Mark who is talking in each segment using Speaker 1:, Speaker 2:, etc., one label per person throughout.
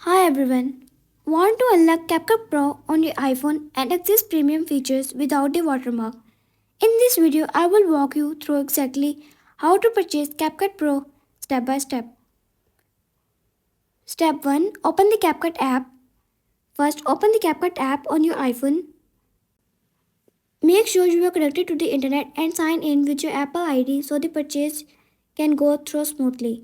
Speaker 1: Hi everyone. Want to unlock CapCut Pro on your iPhone and access premium features without the watermark? In this video, I will walk you through exactly how to purchase CapCut Pro step by step. Step 1. Open the CapCut app. First, open the CapCut app on your iPhone. Make sure you are connected to the internet and sign in with your Apple ID so the purchase can go through smoothly.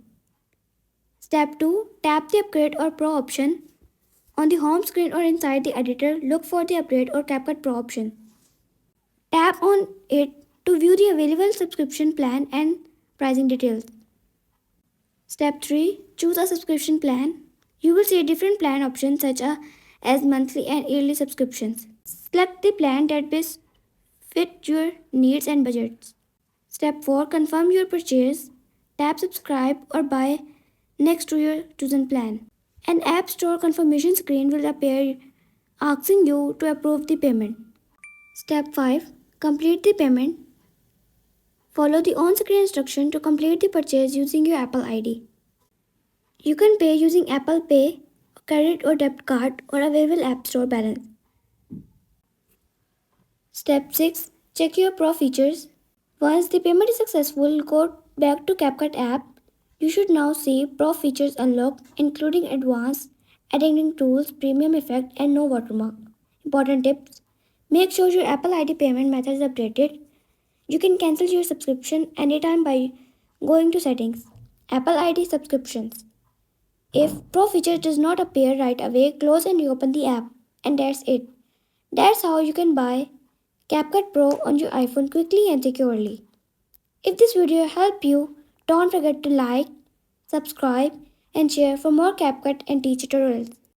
Speaker 1: Step 2. Tap the Upgrade or Pro option. On the home screen or inside the editor, look for the Upgrade or CapCut Pro option. Tap on it to view the available subscription plan and pricing details. Step 3. Choose a subscription plan. You will see different plan options such as monthly and yearly subscriptions. Select the plan that best fit your needs and budgets. Step 4. Confirm your purchase. Tap subscribe or buy next to your chosen plan. An App Store confirmation screen will appear asking you to approve the payment. Step 5. Complete the payment. Follow the on-screen instruction to complete the purchase using your Apple ID. You can pay using Apple Pay, credit or debit card, or available App Store balance. Step 6. Check your Pro features. Once the payment is successful, go back to CapCut app. You should now see Pro features unlocked, including advanced editing tools, premium effect, and no watermark. Important tips: make sure your Apple ID payment method is updated. You can cancel your subscription anytime by going to settings, Apple ID subscriptions. If Pro feature does not appear right away, close and reopen the app. And that's it. That's how you can buy CapCut Pro on your iPhone quickly and securely. If this video helped you, don't forget to like, subscribe, and share for more CapCut and teach tutorials.